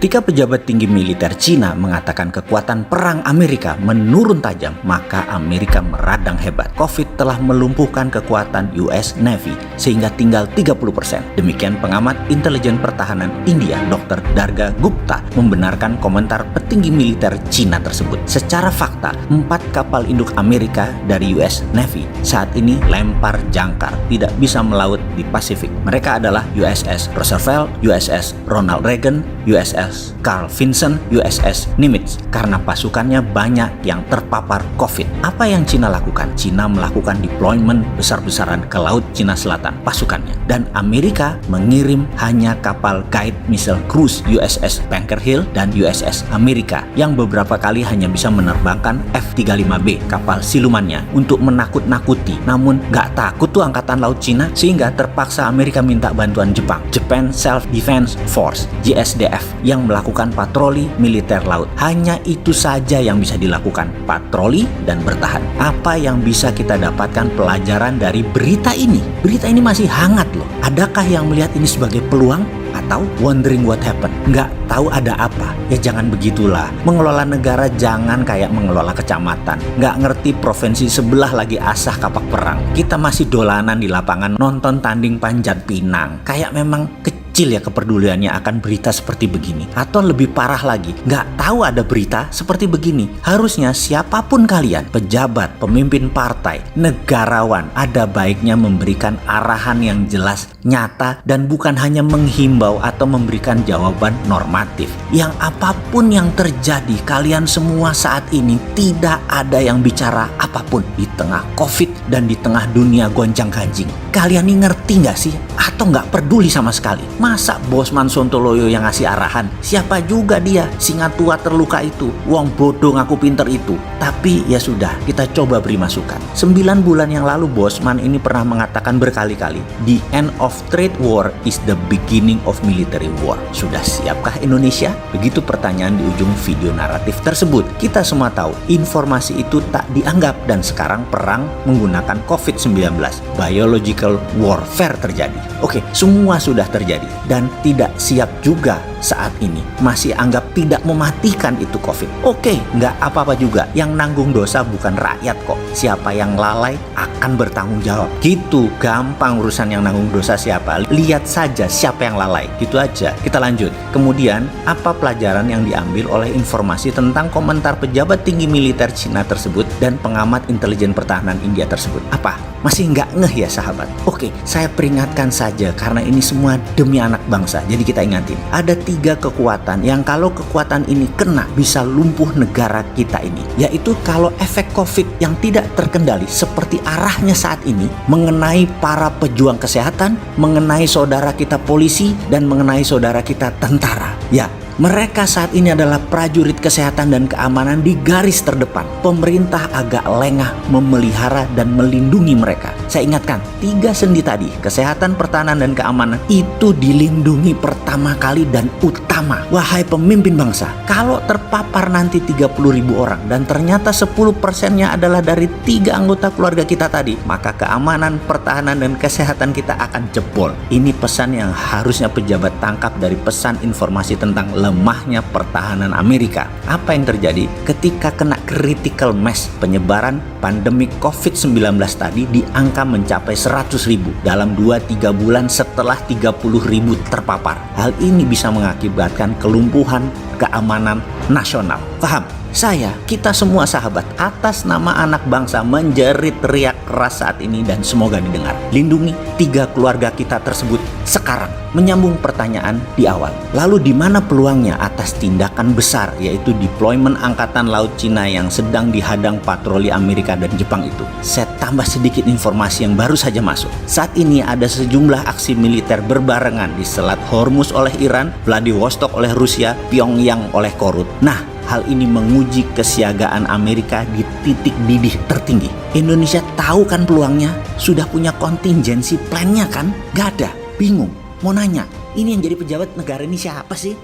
Ketika pejabat tinggi militer Cina mengatakan kekuatan perang Amerika menurun tajam, maka Amerika meradang hebat. COVID telah melumpuhkan kekuatan US Navy sehingga tinggal 30%. Demikian pengamat intelijen pertahanan India, Dr. Darga Gupta, membenarkan komentar petinggi militer Cina tersebut. Secara fakta, 4 kapal induk Amerika dari US Navy saat ini lempar jangkar, tidak bisa melaut di Pasifik. Mereka adalah USS Roosevelt, USS Ronald Reagan, USS Carl Vinson, USS Nimitz, karena pasukannya banyak yang terpapar COVID. Apa yang Cina lakukan? Cina melakukan deployment besar-besaran ke Laut Cina Selatan pasukannya, dan Amerika mengirim hanya kapal guide missile cruise USS Bunker Hill dan USS Amerika yang beberapa kali hanya bisa menerbangkan F-35B kapal silumannya untuk menakut-nakuti. Namun gak takut tuh angkatan laut Cina, sehingga terpaksa Amerika minta bantuan Jepang, Japan Self Defense Force JSDF, yang melakukan patroli militer laut. Hanya itu saja yang bisa dilakukan, patroli dan bertahan. Apa yang bisa kita dapatkan pelajaran dari berita ini? Berita ini masih hangat loh. Adakah yang melihat ini sebagai peluang? Atau wondering what happened? Nggak tahu ada apa? Ya jangan begitulah. Mengelola negara jangan kayak mengelola kecamatan. Nggak ngerti provinsi sebelah lagi asah kapak perang. Kita masih dolanan di lapangan nonton tanding panjat pinang. Kayak memang kecil ya kepeduliannya akan berita seperti begini. Atau lebih parah lagi, nggak tahu ada berita seperti begini. Harusnya siapapun kalian, pejabat, pemimpin partai, negarawan, ada baiknya memberikan arahan yang jelas, nyata, dan bukan hanya menghimbau atau memberikan jawaban normatif. Yang apapun yang terjadi, kalian semua saat ini tidak ada yang bicara apapun di tengah COVID dan di tengah dunia gonjang-ganjing. Kalian ini ngerti nggak sih? Atau nggak peduli sama sekali? Masa Bosman Sontoloyo yang ngasih arahan? Siapa juga dia? Singa tua terluka itu. Wong bodoh ngaku pinter itu. Tapi ya sudah, kita coba beri masukan. 9 bulan yang lalu Bosman ini pernah mengatakan berkali-kali, the end of trade war is the beginning of military war. Sudah siapkah Indonesia? Begitu pertanyaan di ujung video naratif tersebut. Kita semua tahu informasi itu tak dianggap, dan sekarang perang menggunakan COVID-19. Biological warfare terjadi. Oke, semua sudah terjadi dan tidak siap juga saat ini. Masih anggap tidak mematikan itu COVID. Oke, nggak apa-apa juga. Yang nanggung dosa bukan rakyat kok. Siapa yang lalai akan bertanggung jawab. Gitu, gampang urusan yang nanggung dosa siapa. Lihat saja siapa yang lalai. Gitu aja. Kita lanjut. Kemudian, apa pelajaran yang diambil oleh informasi tentang komentar pejabat tinggi militer Cina tersebut dan pengamat intelijen pertahanan India tersebut? Apa? Masih nggak ngeh ya sahabat? Oke, saya peringatkan saja karena ini semua demi anak bangsa. Jadi kita ingatin, ada 3 kekuatan yang kalau kekuatan ini kena bisa lumpuh negara kita ini. Yaitu kalau efek COVID yang tidak terkendali seperti arahnya saat ini mengenai para pejuang kesehatan, mengenai saudara kita polisi, dan mengenai saudara kita tentara. Ya, mereka saat ini adalah prajurit kesehatan dan keamanan di garis terdepan. Pemerintah agak lengah memelihara dan melindungi mereka. Saya ingatkan, 3 sendi tadi, kesehatan, pertahanan, dan keamanan, itu dilindungi pertama kali dan utama. Wahai pemimpin bangsa, kalau terpapar nanti 30.000 orang dan ternyata 10%-nya adalah dari 3 anggota keluarga kita tadi, maka keamanan, pertahanan, dan kesehatan kita akan jebol. Ini pesan yang harusnya pejabat tangkap dari pesan informasi tentang lemahnya pertahanan Amerika. Apa yang terjadi ketika kena critical mass penyebaran pandemi COVID-19 tadi di angka mencapai 100.000 dalam 2-3 bulan setelah 30.000 terpapar. Hal ini bisa mengakibatkan kelumpuhan keamanan nasional. Paham? Saya, kita semua sahabat, atas nama anak bangsa menjerit teriak keras saat ini dan semoga didengar. Lindungi 3 keluarga kita tersebut sekarang. Menyambung pertanyaan di awal. Lalu di mana peluangnya atas tindakan besar, yaitu deployment angkatan laut Cina yang sedang dihadang patroli Amerika dan Jepang itu? Saya tambah sedikit informasi yang baru saja masuk. Saat ini ada sejumlah aksi militer berbarengan di Selat Hormuz oleh Iran, Vladivostok oleh Rusia, Pyongyang oleh Korut. Nah, hal ini menguji kesiagaan Amerika di titik didih tertinggi. Indonesia tahu kan peluangnya? Sudah punya contingency plan-nya kan? Gak ada. Bingung. Mau nanya, ini yang jadi pejabat negara ini siapa sih?